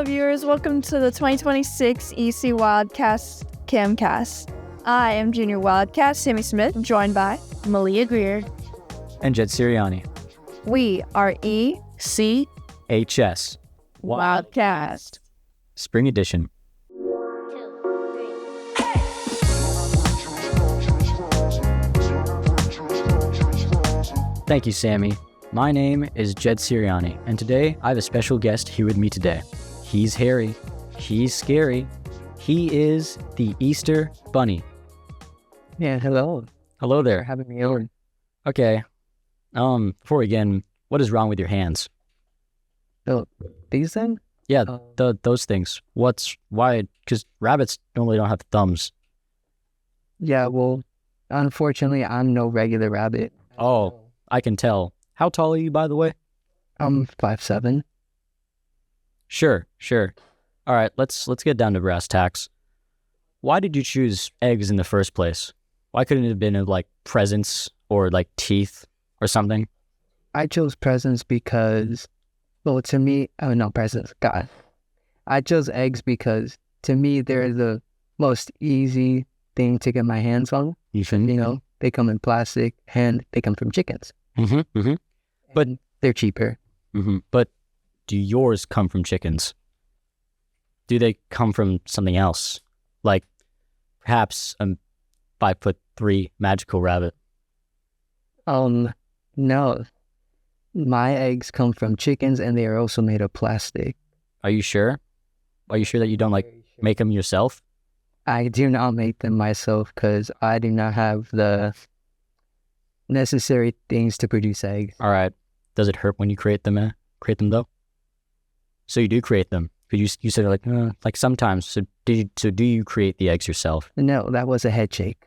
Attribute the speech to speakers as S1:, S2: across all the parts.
S1: viewers. Welcome to the 2026 EC Wildcast Camcast. I am Junior Wildcast Sammy Smith, joined by
S2: Malia Greer
S3: and Jed Sirianni.
S1: We are
S3: ECHS
S1: Wildcast
S3: Spring Edition. Thank you, Sammy. My name is Jed Sirianni, and today I have a special guest here with me today. He's hairy, he's scary, he is the Easter Bunny.
S2: Yeah, hello.
S3: Hello there.
S2: Thanks for having me on.
S3: Okay, before we begin, what is wrong with your hands?
S2: Oh, these then?
S3: Yeah, those things. Why? Because rabbits normally don't have thumbs.
S2: Yeah, well, unfortunately, I'm no regular rabbit.
S3: Oh, I can tell. How tall are you, by the way?
S2: I'm 5'7".
S3: Sure. All right, let's get down to brass tacks. Why did you choose eggs in the first place? Why couldn't it have been like presents or like teeth or something?
S2: I chose presents because, well, to me, presents, God. I chose eggs because, to me, they're the most easy thing to get my hands on. They come in plastic and they come from chickens.
S3: But
S2: they're cheaper.
S3: But do yours come from chickens? Do they come from something else? Like perhaps a 5'3" magical rabbit?
S2: No. My eggs come from chickens and they are also made of plastic.
S3: Are you sure? Are you sure that you don't make them yourself?
S2: I do not make them myself because I do not have the necessary things to produce eggs.
S3: All right. Does it hurt when you create them though? So you do create them? Because you said like sometimes. So do you create the eggs yourself?
S2: No, that was a head shake.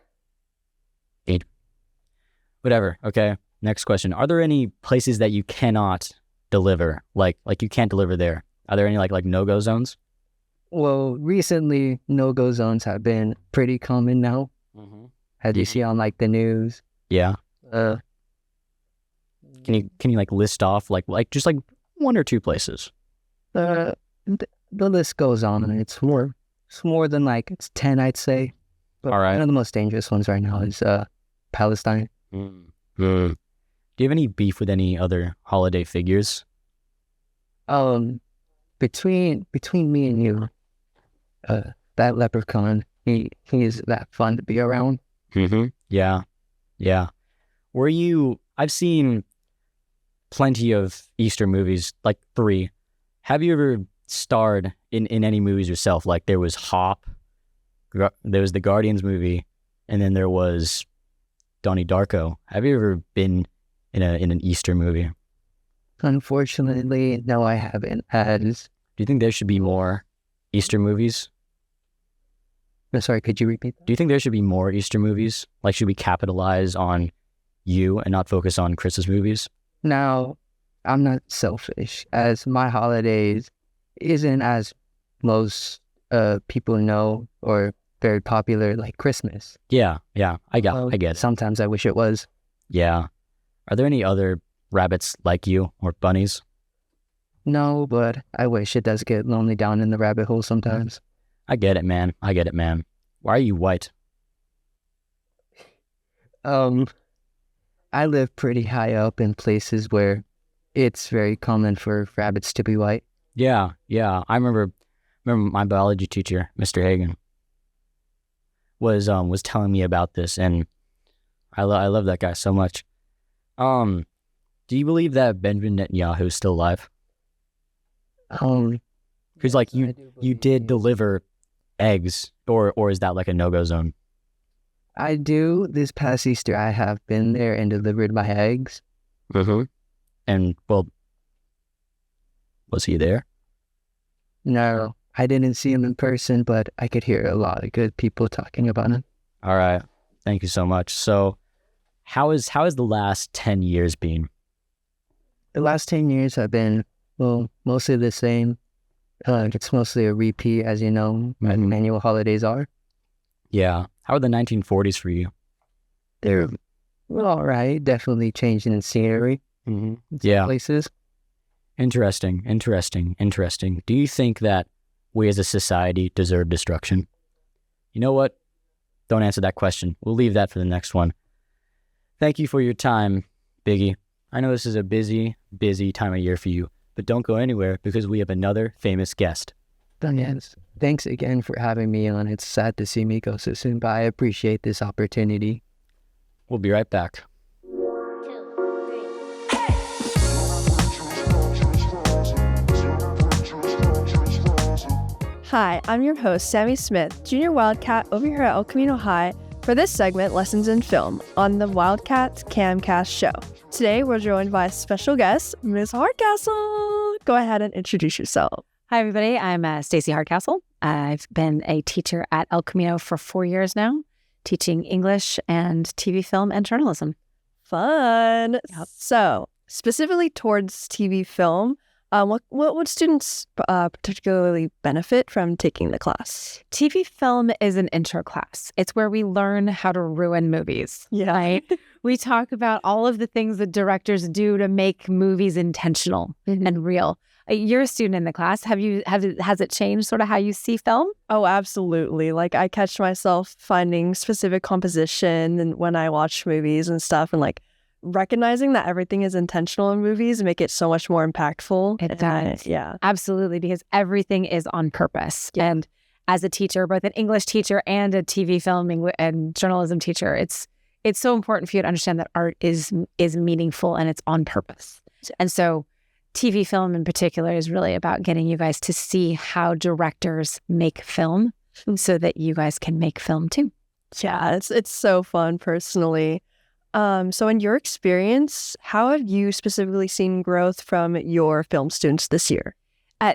S3: Whatever. Okay. Next question. Are there any places that you cannot deliver? Like you can't deliver there? Are there any like no-go zones?
S2: Well, recently no-go zones have been pretty common now. As you see on like the news.
S3: Yeah. Can you list off like just like one or two places?
S2: The list goes on, and it's more than it's 10, I'd say. But
S3: all right.
S2: One of the most dangerous ones right now is Palestine.
S3: Do you have any beef with any other holiday figures?
S2: Between me and you, that leprechaun, he is that fun to be around.
S3: Yeah. I've seen plenty of Easter movies, like 3. Have you ever starred in any movies yourself? Like there was Hop, there was the Guardians movie, and then there was Donnie Darko. Have you ever been in an Easter movie?
S2: Unfortunately, no, I haven't.
S3: Do you think there should be more Easter movies?
S2: No, sorry, could you repeat that?
S3: Do you think there should be more Easter movies? Like, should we capitalize on you and not focus on Christmas movies?
S2: Now, I'm not selfish, as my holidays isn't as most people know or very popular like Christmas.
S3: Yeah, I get it.
S2: Sometimes I wish it was.
S3: Yeah. Are there any other rabbits like you or bunnies?
S2: No, but I wish. It does get lonely down in the rabbit hole sometimes.
S3: I get it, man. Why are you white?
S2: I live pretty high up in places where it's very common for rabbits to be white.
S3: Yeah. I remember my biology teacher, Mr. Hagan, was telling me about this, and I love that guy so much. Do you believe that Benjamin Netanyahu is still alive? Because you did deliver eggs, or is that like a no-go zone?
S2: I do. This past Easter, I have been there and delivered my eggs.
S3: And, well, was he there?
S2: No, I didn't see him in person, but I could hear a lot of good people talking about him.
S3: All right. Thank you so much. So, how has the last 10 years been?
S2: The last 10 years have been, mostly the same. It's mostly a repeat, as you know, annual holidays are.
S3: Yeah. How are the 1940s for you?
S2: They're all right. Definitely changing in scenery.
S3: Yeah.
S2: Places.
S3: Interesting. Do you think that we as a society deserve destruction? You know what? Don't answer that question. We'll leave that for the next one. Thank you for your time, Biggie. I know this is a busy time of year for you, but don't go anywhere because we have another famous guest.
S2: Yes. Thanks again for having me on. It's sad to see me go so soon, but I appreciate this opportunity.
S3: We'll be right back.
S1: Hi, I'm your host, Sammy Smith, Junior Wildcat over here at El Camino High for this segment, Lessons in Film, on the Wildcast Camcast show. Today, we're joined by a special guest, Ms. Hardcastle. Go ahead and introduce yourself.
S4: Hi, everybody. I'm Stacey Hardcastle. I've been a teacher at El Camino for 4 years now, teaching English and TV, film, and journalism.
S1: Fun.
S4: Yep.
S1: So, specifically towards TV film, what students particularly benefit from taking the class?
S4: TV film is an intro class. It's where we learn how to ruin movies.
S1: Yeah.
S4: Right? We talk about all of the things that directors do to make movies intentional and real. You're a student in the class. Has it changed sort of how you see film?
S1: Oh, absolutely. Like, I catch myself finding specific composition and when I watch movies and stuff, and like recognizing that everything is intentional in movies make it so much more impactful.
S4: It does.
S1: Yeah.
S4: Absolutely, because everything is on purpose.
S1: Yeah.
S4: And as a teacher, both an English teacher and a TV, film, and journalism teacher, it's so important for you to understand that art is meaningful and it's on purpose. And so TV film in particular is really about getting you guys to see how directors make film so that you guys can make film too.
S1: Yeah, it's so fun personally. So in your experience, how have you specifically seen growth from your film students this year?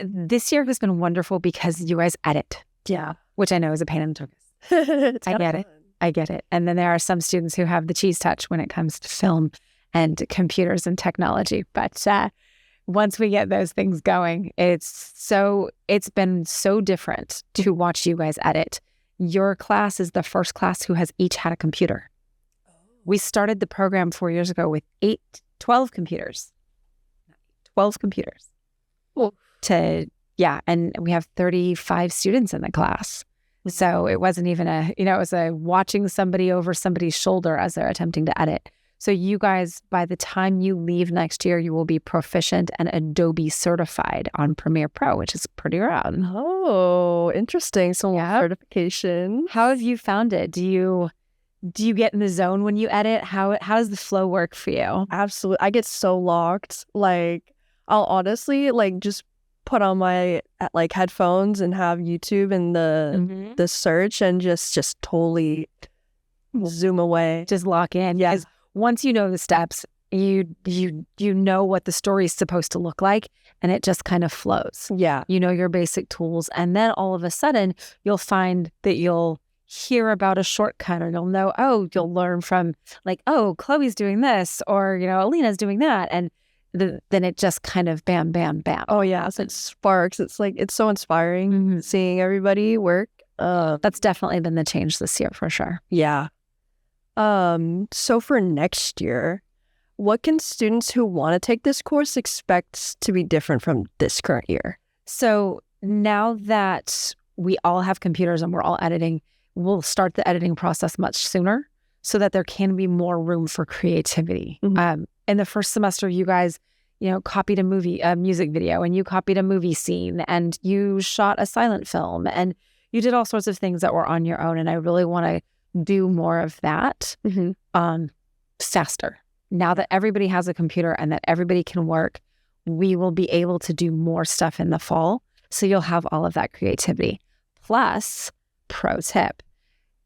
S4: This year has been wonderful because you guys edit.
S1: Yeah.
S4: Which I know is a pain in the tuchus.
S1: I get it.
S4: I get it. And then there are some students who have the cheese touch when it comes to film and computers and technology. But once we get those things going, it's been so different to watch you guys edit. Your class is the first class who has each had a computer. We started the program 4 years ago with 12 computers. 12 computers.
S1: Cool.
S4: And we have 35 students in the class. So it wasn't even it was a watching somebody over somebody's shoulder as they're attempting to edit. So you guys, by the time you leave next year, you will be proficient and Adobe certified on Premiere Pro, which is pretty rad.
S1: Oh, interesting. So certification.
S4: How have you found it? Do you get in the zone when you edit? How does the flow work for you?
S1: Absolutely. I get so locked. Like, I'll honestly just put on my headphones and have YouTube and the search and just totally zoom away.
S4: Just lock in.
S1: Yeah.
S4: Because once you know the steps, you know what the story is supposed to look like, and it just kind of flows.
S1: Yeah.
S4: You know your basic tools, and then all of a sudden you'll find that you'll hear about a shortcut, or you'll learn from Chloe's doing this, or Alina's doing that, and then it just kind of bam, bam, bam.
S1: Oh yeah, so it sparks. It's it's so inspiring seeing everybody work.
S4: That's definitely been the change this year for sure.
S1: Yeah. So for next year, what can students who want to take this course expect to be different from this current year?
S4: So now that we all have computers and we're all editing, we'll start the editing process much sooner so that there can be more room for creativity. In the first semester, you guys, copied a music video, and you copied a movie scene, and you shot a silent film, and you did all sorts of things that were on your own. And I really want to do more of that faster. Now that everybody has a computer and that everybody can work, we will be able to do more stuff in the fall. So you'll have all of that creativity. Plus, pro tip,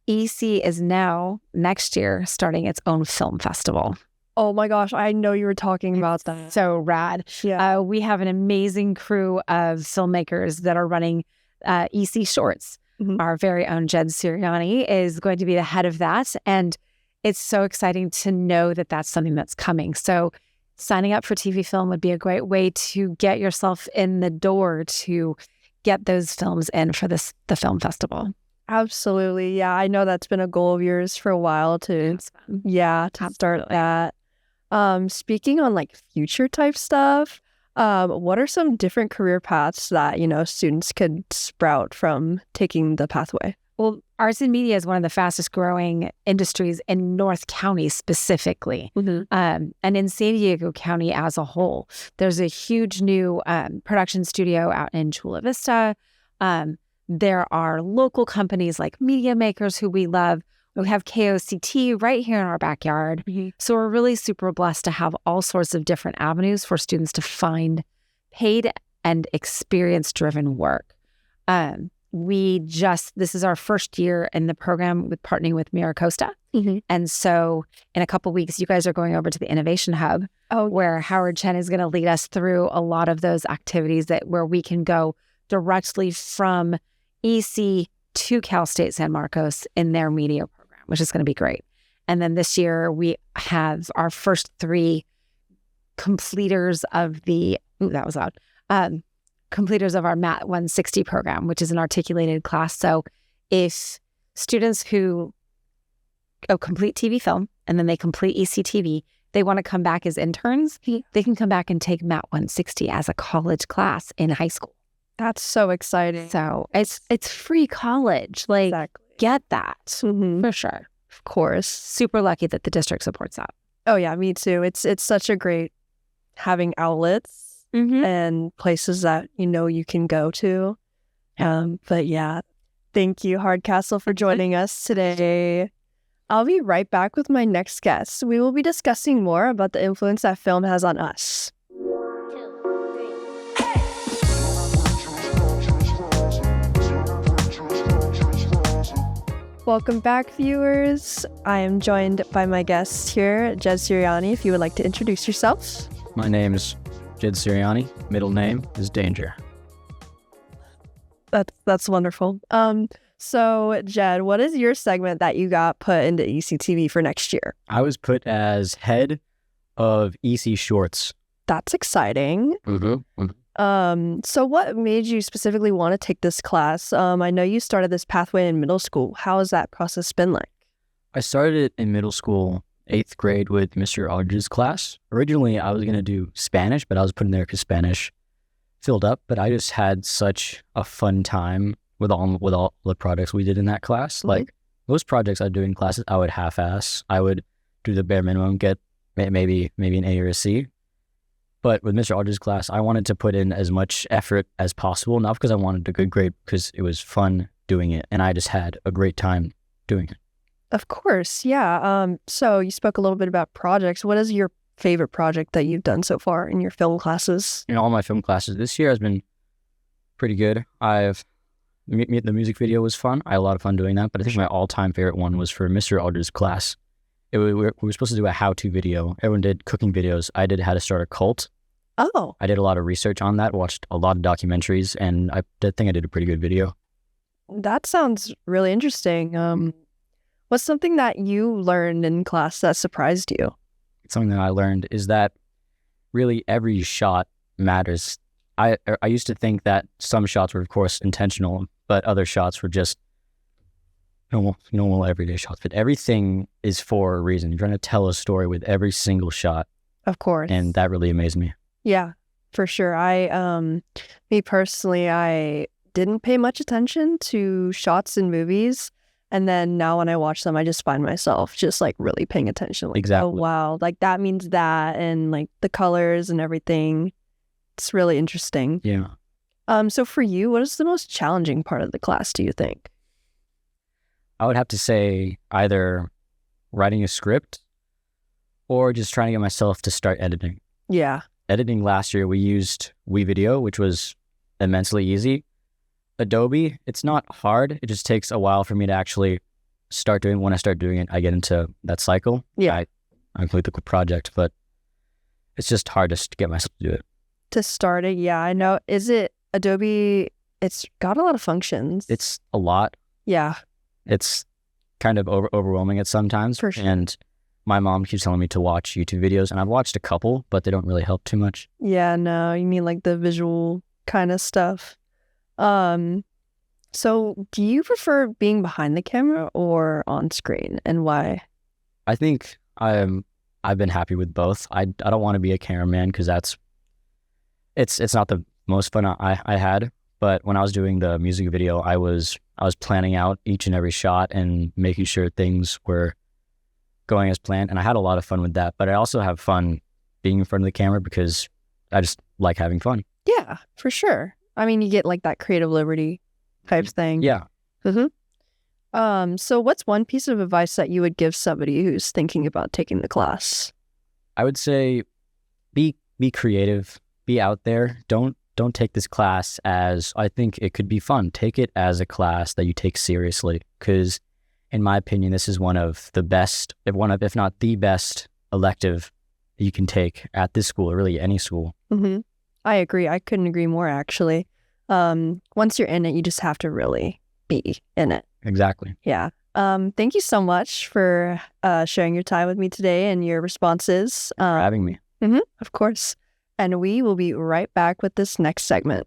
S4: EC is now next year starting its own film festival.
S1: Oh my gosh, I know you were talking about that.
S4: So rad.
S1: Yeah.
S4: We have an amazing crew of filmmakers that are running EC Shorts. Our very own Jed Sirianni is going to be the head of that. And it's so exciting to know that that's something that's coming. So signing up for TV film would be a great way to get yourself in the door to get those films in for the film festival.
S1: Absolutely. Yeah, I know that's been a goal of yours for a while to start that. Speaking on future type stuff, What are some different career paths that, students could sprout from taking the pathway?
S4: Well, arts and media is one of the fastest growing industries in North County specifically, and in San Diego County as a whole. There's a huge new production studio out in Chula Vista. There are local companies like Media Makers who we love. We have KOCT right here in our backyard. So we're really super blessed to have all sorts of different avenues for students to find paid and experience-driven work. This is our first year in the program with partnering with MiraCosta. And so in a couple weeks, you guys are going over to the Innovation Hub where Howard Chen is going to lead us through a lot of those activities where we can go directly from EC to Cal State San Marcos in their media program, which is going to be great. And then this year we have our first 3 completers of completers of our MAT 160 program, which is an articulated class. So if students who complete TV film and then they complete ECTV, they want to come back as interns, they can come back and take MAT 160 as a college class in high school.
S1: That's so exciting.
S4: So it's free college.
S1: Exactly.
S4: Get that for sure.
S1: Of course.
S4: Super lucky that the district supports that.
S1: Oh yeah, me too. It's such a great having outlets and places that you can go to. But yeah, thank you, Hardcastle, for joining us today. I'll be right back with my next guest. We will be discussing more about the influence that film has on us. Welcome back, viewers. I am joined by my guest here, Jed Siriani. If you would like to introduce yourself.
S3: My name is Jed Siriani. Middle name is Danger.
S1: That's wonderful. So Jed, what is your segment that you got put into ECTV for next year?
S3: I was put as head of EC Shorts.
S1: That's exciting. So what made you specifically want to take this class? I know you started this pathway in middle school. How has that process been like?
S3: I started it in middle school, 8th grade with Mr. Aldridge's class. Originally, I was going to do Spanish, but I was put in there because Spanish filled up. But I just had such a fun time with all the projects we did in that class. Like most projects I do in classes, I would half-ass. I would do the bare minimum, get maybe an A or a C. But with Mr. Aldridge's class, I wanted to put in as much effort as possible, not because I wanted a good grade, because it was fun doing it, and I just had a great time doing it.
S1: Of course, yeah. So you spoke a little bit about projects. What is your favorite project that you've done so far in your film classes?
S3: In all my film classes this year has been pretty good. The music video was fun. I had a lot of fun doing that, but I think my all-time favorite one was for Mr. Aldridge's class. We were supposed to do a how-to video. Everyone did cooking videos. I did how to start a cult.
S1: Oh.
S3: I did a lot of research on that, watched a lot of documentaries, and I think I did a pretty good video.
S1: That sounds really interesting. What's something that you learned in class that surprised you?
S3: Something that I learned is that really every shot matters. I used to think that some shots were, of course, intentional, but other shots were just normal everyday shots. But everything is for a reason. You're trying to tell a story with every single shot.
S1: Of course.
S3: And that really amazed me.
S1: Yeah, for sure. Me personally, I didn't pay much attention to shots in movies. And then now when I watch them, I just find myself just like really paying attention. Like,
S3: exactly.
S1: Oh, wow. Like that means that. And like the colors and everything. It's really interesting.
S3: Yeah.
S1: So for you, what is the most challenging part of the class, do you think?
S3: I would have to say either writing a script or just trying to get myself to start editing.
S1: Yeah.
S3: Editing last year, we used WeVideo, which was immensely easy. Adobe, it's not hard. It just takes a while for me to actually start doing. When I start doing it, I get into that cycle.
S1: Yeah.
S3: I complete the project, but it's just hard to get myself to do it.
S1: To start it, yeah, I know. Is it Adobe? It's got a lot of functions.
S3: It's a lot.
S1: Yeah.
S3: It's kind of overwhelming at sometimes.
S1: For sure.
S3: And my mom keeps telling me to watch YouTube videos, and I've watched a couple, but they don't really help too much.
S1: Yeah, no, you mean like the visual kind of stuff. So do you prefer being behind the camera or on screen, and why?
S3: I think I've been happy with both. I don't want to be a cameraman because It's not the most fun I had, but when I was doing the music video, I was planning out each and every shot and making sure things were going as planned, and I had a lot of fun with that. But I also have fun being in front of the camera because I just like having fun.
S1: Yeah, for sure. I mean, you get like that creative liberty type thing.
S3: Yeah.
S1: So what's one piece of advice that you would give somebody who's thinking about taking the class?
S3: I would say be creative, be out there. Don't take this class as I think it could be fun. Take it as a class that you take seriously, because in my opinion, this is one of the best, if not the best elective you can take at this school, or really any school.
S1: I agree. I couldn't agree more, actually. Once you're in it, you just have to really be in it.
S3: Exactly.
S1: Yeah. Thank you so much for sharing your time with me today and your responses.
S3: For having me.
S1: Of course. And we will be right back with this next segment.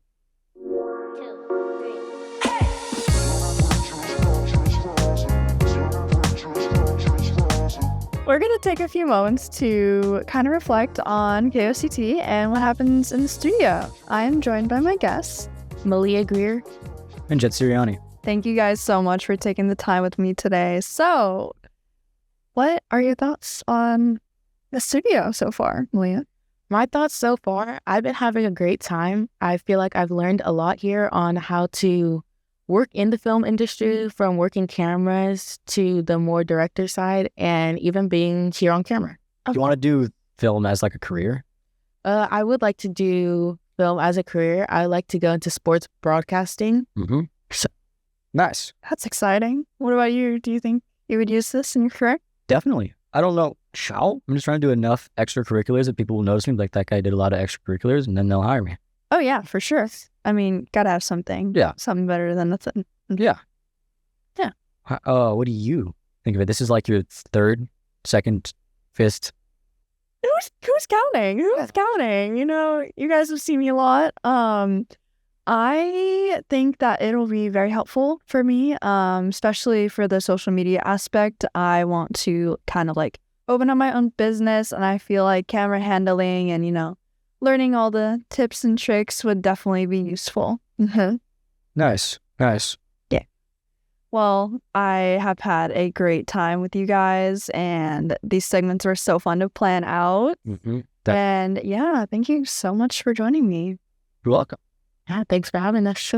S1: We're going to take a few moments to kind of reflect on KOCT and what happens in the studio. I am joined by my guests,
S4: Malia Greer.
S3: And Jet Sirianni.
S1: Thank you guys so much for taking the time with me today. So, what are your thoughts on the studio so far, Malia?
S5: My thoughts so far, I've been having a great time. I feel like I've learned a lot here on how to work in the film industry, from working cameras to the more director side, and even being here on camera.
S3: Do you want to do film as like a career?
S5: I would like to do film as a career. I like to go into sports broadcasting.
S3: Nice.
S1: That's exciting. What about you? Do you think you would use this in your career?
S3: Definitely. I don't know how. I'm just trying to do enough extracurriculars that people will notice me. Like, that guy did a lot of extracurriculars, and then they'll hire me.
S1: Oh, yeah, for sure. I mean, gotta have something.
S3: Yeah.
S1: Something better than nothing.
S3: Yeah.
S1: Yeah.
S3: What do you think of it? This is like your third, second, fifth.
S1: Who's counting? Who's counting? You know, you guys have seen me a lot. I think that it'll be very helpful for me, especially for the social media aspect. I want to kind of like open up my own business, and I feel like camera handling and, you know, learning all the tips and tricks would definitely be useful.
S3: Nice.
S1: Yeah. Well, I have had a great time with you guys, and these segments were so fun to plan out. And yeah, thank you so much for joining me.
S3: You're welcome.
S5: Yeah, thanks for having us.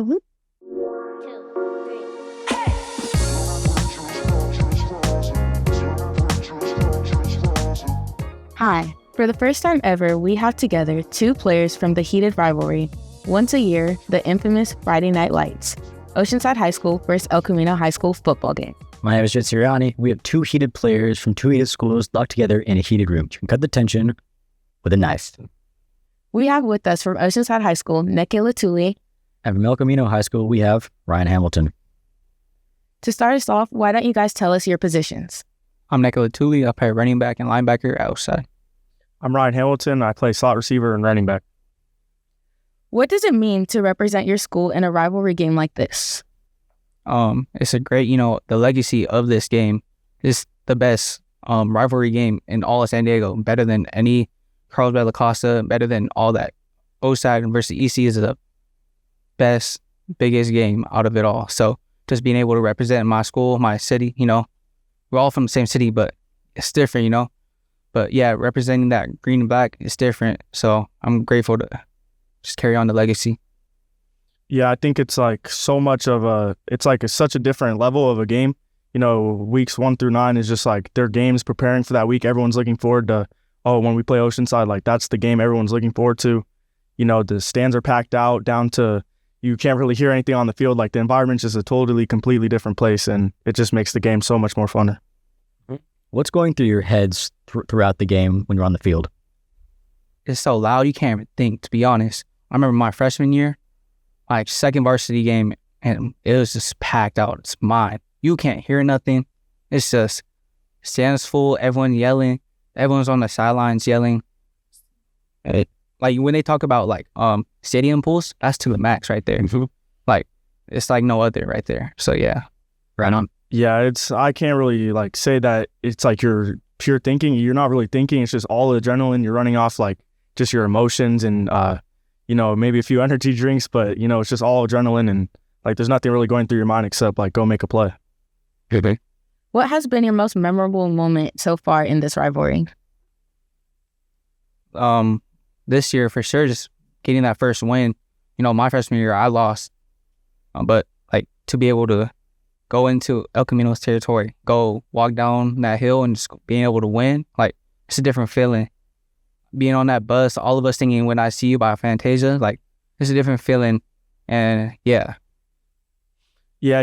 S5: Hi. For the first time ever, we have together two players from the heated rivalry. Once a year, the infamous Friday Night Lights. Oceanside High School versus El Camino High School football game.
S3: My name is Jet Sirianni. We have two heated players from two heated schools locked together in a heated room. You can cut the tension with a knife.
S5: We have with us from Oceanside High School, Neke Latuli.
S3: And from El Camino High School, we have Ryan Hamilton.
S5: To start us off, why don't you guys tell us your positions?
S6: I'm Neke Latuli. I play running back and linebacker at Oceanside.
S7: I'm Ryan Hamilton. I play slot receiver and running back.
S5: What does it mean to represent your school in a rivalry game like this?
S6: It's a great, the legacy of this game is the best rivalry game in all of San Diego, better than any Carlsbad La Costa, better than all that. Oceanside versus EC is the best, biggest game out of it all. So just being able to represent my school, my city, we're all from the same city, but it's different, But yeah, representing that green and black is different. So I'm grateful to just carry on the legacy.
S7: Yeah, I think it's like such a different level of a game. Weeks 1 through 9 is just like their games preparing for that week. Everyone's looking forward to, when we play Oceanside, like that's the game everyone's looking forward to. The stands are packed out down to, you can't really hear anything on the field. Like the environment's just a totally, completely different place, and it just makes the game so much more fun.
S3: What's going through your heads throughout the game when you're on the field?
S6: It's so loud, you can't even think, to be honest. I remember my freshman year, like second varsity game, and it was just packed out. It's mine. You can't hear nothing. It's just stands full, everyone yelling. Everyone's on the sidelines yelling. Like when they talk about like stadium pools, that's to the max right there. Like it's like no other right there. So yeah.
S3: Right on.
S7: Yeah, I can't really like say that it's like you're pure thinking. You're not really thinking. It's just all the adrenaline. You're running off like just your emotions and maybe a few energy drinks, but, it's just all adrenaline and like there's nothing really going through your mind except like go make a play.
S3: Okay.
S5: What has been your most memorable moment so far in this rivalry?
S6: This year for sure, just getting that first win. My freshman year I lost, but like to be able to go into El Camino's territory, go walk down that hill and just being able to win, like it's a different feeling. Being on that bus, all of us singing "When I See You" by Fantasia, like it's a different feeling, and yeah.
S7: Yeah,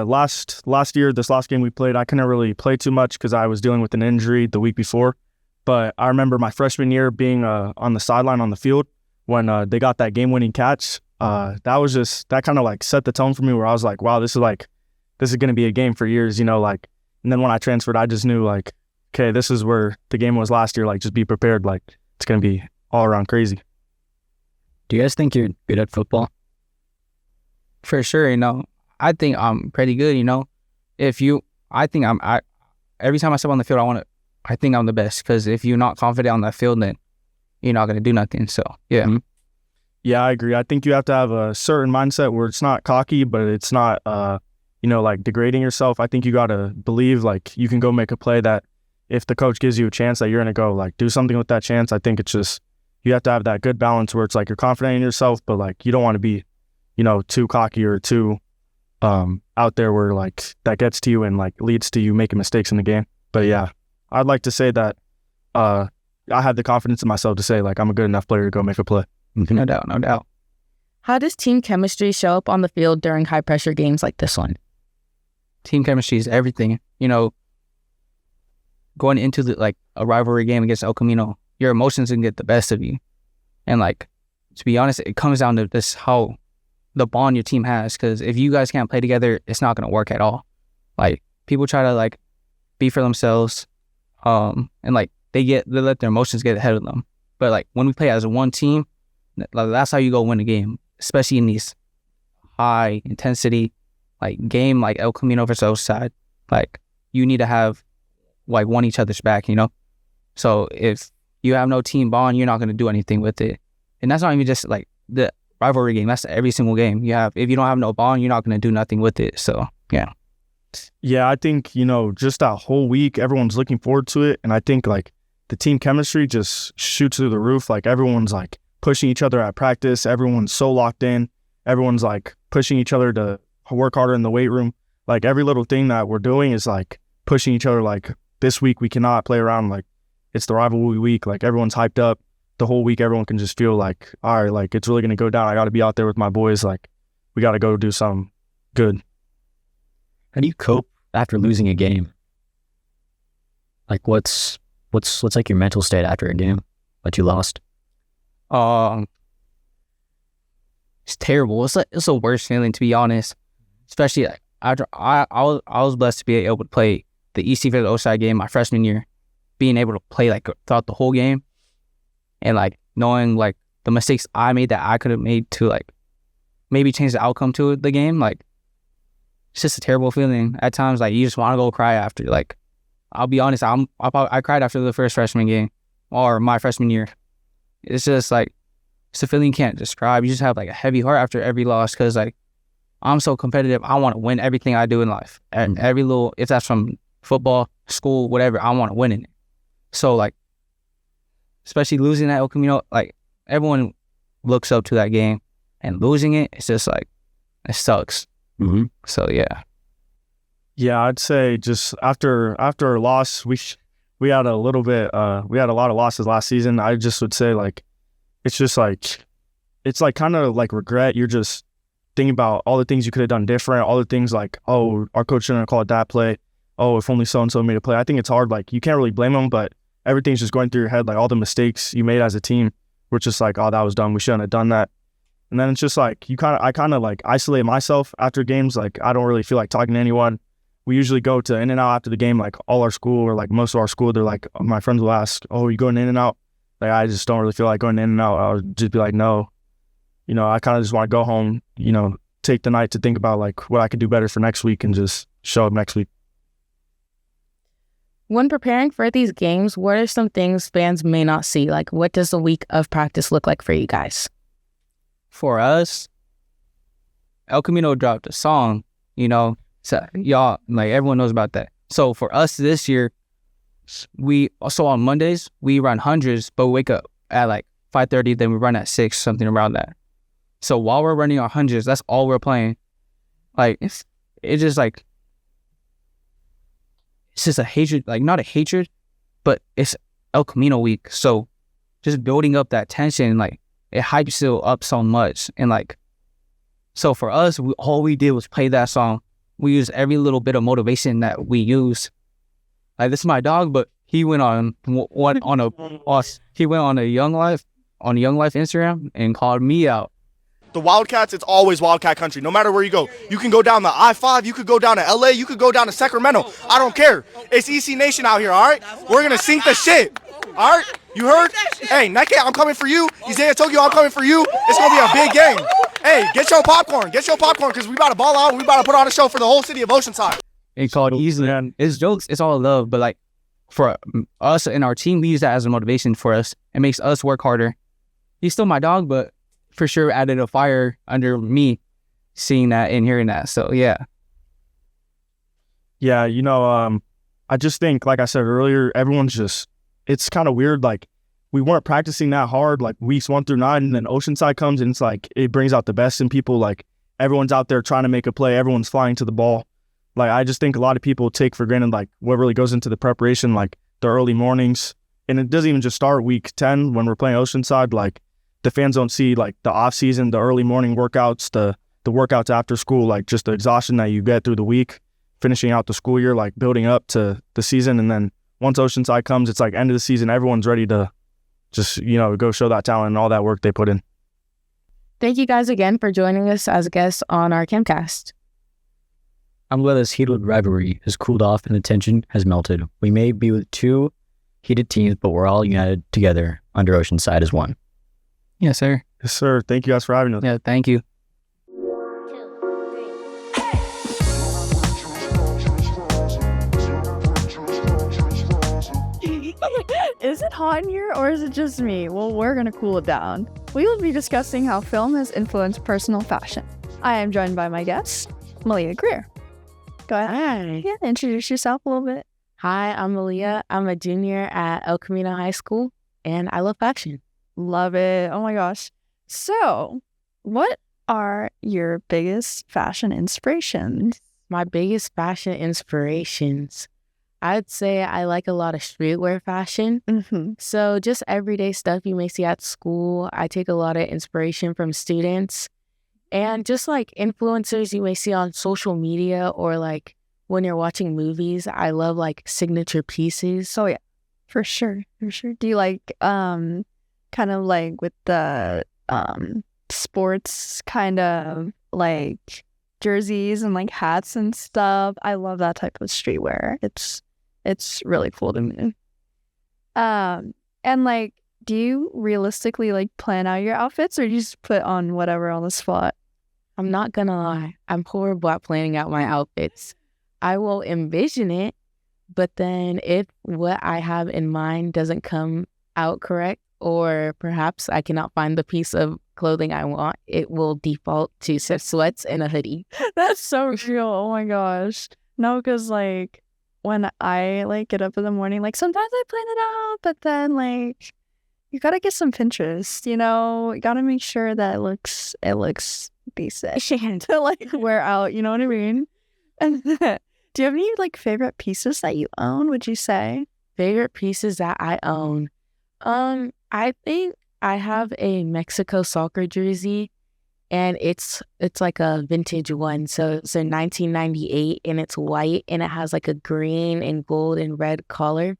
S7: last year, this last game we played, I couldn't really play too much because I was dealing with an injury the week before. But I remember my freshman year being on the sideline on the field when they got that game-winning catch. That kind of like set the tone for me where I was like, wow, this is going to be a game for years, and then when I transferred, I just knew like, okay, this is where the game was last year. Like, just be prepared. Like, it's going to be all around crazy.
S3: Do you guys think you're good at football?
S6: For sure, I think I'm pretty good, every time I step on the field, I think I'm the best, because if you're not confident on that field, then you're not going to do nothing. So, yeah.
S3: Mm-hmm.
S7: Yeah, I agree. I think you have to have a certain mindset where it's not cocky, but it's not, like degrading yourself. I think you got to believe like you can go make a play that if the coach gives you a chance that you're going to go like do something with that chance. I think it's just, you have to have that good balance where it's like you're confident in yourself, but like you don't want to be, too cocky or too out there where like that gets to you and like leads to you making mistakes in the game. But yeah, I'd like to say that I have the confidence in myself to say like I'm a good enough player to go make a play.
S6: No doubt.
S5: How does team chemistry show up on the field during high pressure games like this one?
S6: Team chemistry is everything. Going into a rivalry game against El Camino, your emotions can get the best of you. And like, to be honest, it comes down to this, how the bond your team has, because if you guys can't play together, it's not going to work at all. Like, people try to like be for themselves, and like they let their emotions get ahead of them. But like when we play as one team, like, that's how you go win a game, especially in these high intensity like game like El Camino versus Oceanside. Like, you need to have like one each other's back, So if you have no team bond, you're not going to do anything with it. And that's not even just like the rivalry game. That's every single game you have. If you don't have no bond, you're not going to do nothing with it. So, yeah.
S7: Yeah, I think, just that whole week, everyone's looking forward to it. And I think like the team chemistry just shoots through the roof. Like, everyone's like pushing each other at practice. Everyone's so locked in. Everyone's like pushing each other to work harder in the weight room. Like, every little thing that we're doing is like pushing each other. Like, this week we cannot play around. Like, it's the rivalry week. Like, everyone's hyped up. The whole week, everyone can just feel like, all right, like it's really going to go down. I got to be out there with my boys. Like, we got to go do something good.
S3: How do you cope after losing a game? Like, what's like your mental state after a game that you lost?
S6: It's terrible. It's the worst feeling, to be honest. Especially like, after I was blessed to be able to play the EC for the Oceanside game my freshman year, being able to play like throughout the whole game. And like knowing like the mistakes I made that I could have made to like maybe change the outcome to the game, like it's just a terrible feeling. At times, like you just want to go cry after. Like, I'll be honest, I cried after the first freshman game or my freshman year. It's just like, it's a feeling you can't describe. You just have like a heavy heart after every loss, because like I'm so competitive. I want to win everything I do in life, and every little, if that's from football, school, whatever, I want to win in it. So like, especially losing at El Camino, like everyone looks up to that game, and losing it, it's just like, it sucks.
S3: Mm-hmm.
S6: So yeah.
S7: Yeah, I'd say just after a loss, we had a little bit, we had a lot of losses last season. I just would say like, it's just like, it's like kind of like regret. You're just thinking about all the things you could have done different, all the things like, oh, our coach shouldn't have called that play. Oh, if only so-and-so made a play. I think it's hard. Like, you can't really blame them, but everything's just going through your head. Like, all the mistakes you made as a team were just like, oh, that was dumb. We shouldn't have done that. And then it's just like, I kind of like isolate myself after games. Like, I don't really feel like talking to anyone. We usually go to In-N-Out after the game. Like, all our school, or like most of our school, they're like, my friends will ask, oh, you going to In-N-Out? Like, I just don't really feel like going to In-N-Out. I'll just be like, no. I kind of just want to go home, take the night to think about like what I could do better for next week and just show up next week.
S5: When preparing for these games, what are some things fans may not see? Like, what does a week of practice look like for you guys?
S6: for us, El Camino dropped a song, you know, so y'all, like everyone knows about that. So for us this year, we also on Mondays, we run hundreds, but we wake up at like 5:30, then we run at 6, something around that. So while we're running our hundreds, that's all we're playing. Like, it's just like, it's just a hatred, like not a hatred, but it's El Camino week. So just building up that tension, like it hypes you up so much. And like, so for us, all we did was play that song. We used every little bit of motivation that we use. Like, this is my dog, but he went on a Young Life Instagram and called me out.
S8: The Wildcats, it's always Wildcat country, no matter where you go. You can go down the I-5, you could go down to LA, you could go down to Sacramento. I don't care. It's EC Nation out here, all right? We're going to sink the shit, all right? You heard? Hey, Nike, I'm coming for you. Isaiah Tokyo, I'm coming for you. It's going to be a big game. Hey, get your popcorn, because we about to ball out and we about to put on a show for the whole city of Oceanside.
S6: It's called easily. Man. It's jokes, it's all love, but like for us and our team, we use that as a motivation for us. It makes us work harder. He's still my dog, but for sure added a fire under me seeing that and hearing that. So yeah.
S7: Yeah, you know, I just think, like I said earlier, everyone's just, it's kind of weird. Like, we weren't practicing that hard, like weeks 1 through 9, and then Oceanside comes and it's like, it brings out the best in people. Like, everyone's out there trying to make a play. Everyone's flying to the ball. Like, I just think a lot of people take for granted, like, what really goes into the preparation, like the early mornings. And it doesn't even just start week 10 when we're playing Oceanside. Like, the fans don't see like the off season, the early morning workouts, the workouts after school, like just the exhaustion that you get through the week, finishing out the school year, like building up to the season. And then once Oceanside comes, it's like end of the season, everyone's ready to just, you know, go show that talent and all that work they put in.
S5: Thank you guys again for joining us as guests on our Campcast.
S3: I'm glad this heated rivalry has cooled off and the tension has melted. We may be with two heated teams, but we're all united together under Oceanside as one.
S6: Yes, sir.
S7: Yes, sir. Thank you guys for having us.
S6: Yeah, thank you.
S1: Is it hot in here or is it just me? Well, we're going to cool it down. We will be discussing how film has influenced personal fashion. I am joined by my guest, Malia Greer. Go ahead.
S5: Hi.
S1: Yeah, introduce yourself a little bit.
S5: Hi, I'm Malia. I'm a junior at El Camino High School, and I love fashion.
S1: Love it. Oh my gosh. So, what are your biggest fashion inspirations?
S5: My biggest fashion inspirations, I'd say I like a lot of streetwear fashion.
S1: Mm-hmm.
S5: So just everyday stuff you may see at school. I take a lot of inspiration from students and just like influencers you may see on social media or like when you're watching movies. I love like signature pieces.
S1: Oh yeah, for sure. For sure. Do you like kind of like with the sports kind of like jerseys and like hats and stuff? I love that type of streetwear. It's really cool to me. And like, do you realistically like plan out your outfits or you just put on whatever on the spot?
S5: I'm not gonna lie, I'm horrible at planning out my outfits. I will envision it, but then if what I have in mind doesn't come out correct, or perhaps I cannot find the piece of clothing I want, it will default to sweats and a hoodie.
S1: That's so real. Oh my gosh. No, because like when I like get up in the morning, like sometimes I plan it out, but then like you gotta get some Pinterest, you know? You gotta make sure that it looks decent to like wear out, you know what I mean? And do you have any like favorite pieces that you own, would you say?
S5: Favorite pieces that I own? I think I have a Mexico soccer jersey, and it's like a vintage one. So it's a 1998, and it's white, and it has like a green and gold and red collar.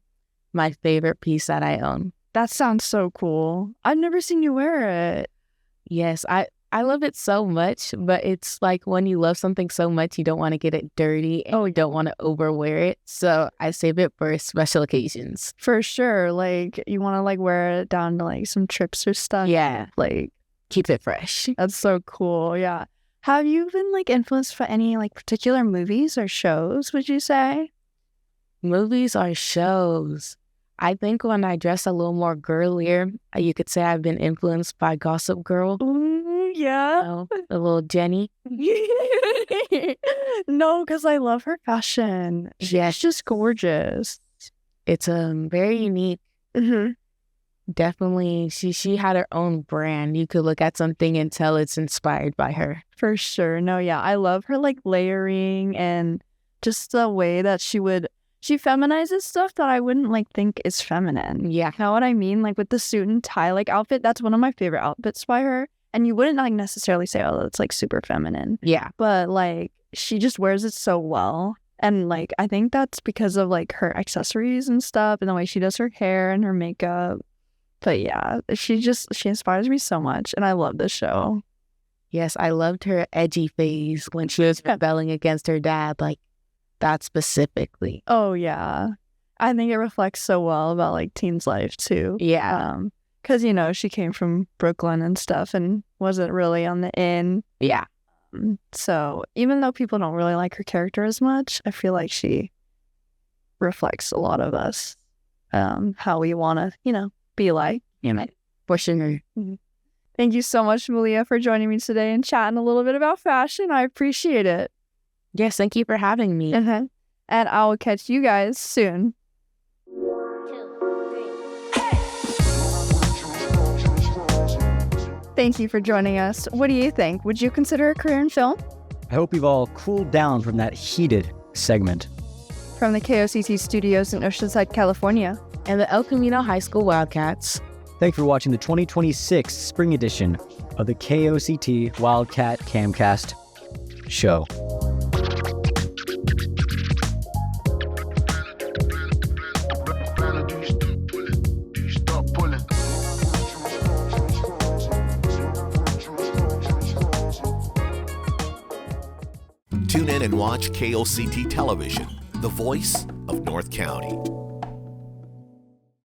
S5: My favorite piece that I own.
S1: That sounds so cool. I've never seen you wear it.
S5: Yes, I love it so much, but it's like when you love something so much, you don't want to get it dirty and you don't want to overwear it. So I save it for special occasions.
S1: For sure. Like you want to like wear it down to like some trips or stuff.
S5: Yeah.
S1: Like
S5: keep it fresh.
S1: That's so cool. Yeah. Have you been like influenced by any like particular movies or shows, would you say?
S5: Movies or shows? I think when I dress a little more girlier, you could say I've been influenced by Gossip Girl.
S1: Ooh, Yeah.
S5: Oh, the little Jenny.
S1: No, because I love her fashion. She's just gorgeous.
S5: It's very unique.
S1: Mm-hmm.
S5: Definitely, she had her own brand. You could look at something and tell it's inspired by her.
S1: For sure. No, yeah. I love her like layering and just the way that she feminizes stuff that I wouldn't like think is feminine.
S5: Yeah.
S1: You know what I mean? Like with the suit and tie like outfit, that's one of my favorite outfits by her. And you wouldn't like necessarily say, oh, it's like super feminine.
S5: Yeah.
S1: But like she just wears it so well. And like I think that's because of like her accessories and stuff and the way she does her hair and her makeup. But yeah, she inspires me so much, and I love this show.
S5: Yes, I loved her edgy phase when she was rebelling against her dad, like that specifically.
S1: Oh yeah, I think it reflects so well about like teen's life too.
S5: Yeah.
S1: Because you know she came from Brooklyn and stuff, and wasn't really on the in.
S5: Yeah.
S1: So even though people don't really like her character as much, I feel like she reflects a lot of us, how we want to, be like.
S5: Pushing her.
S1: Thank you so much, Malia, for joining me today and chatting a little bit about fashion. I appreciate it.
S5: Yes, thank you for having me.
S1: And I will catch you guys soon. Thank you for joining us. What do you think? Would you consider a career in film?
S3: I hope you've all cooled down from that heated segment.
S1: From the KOCT studios in Oceanside, California,
S5: And the El Camino High School Wildcats.
S3: Thanks for watching the 2026 spring edition of the KOCT Wildcat Camcast show.
S9: Tune in and watch KOCT Television, the voice of North County.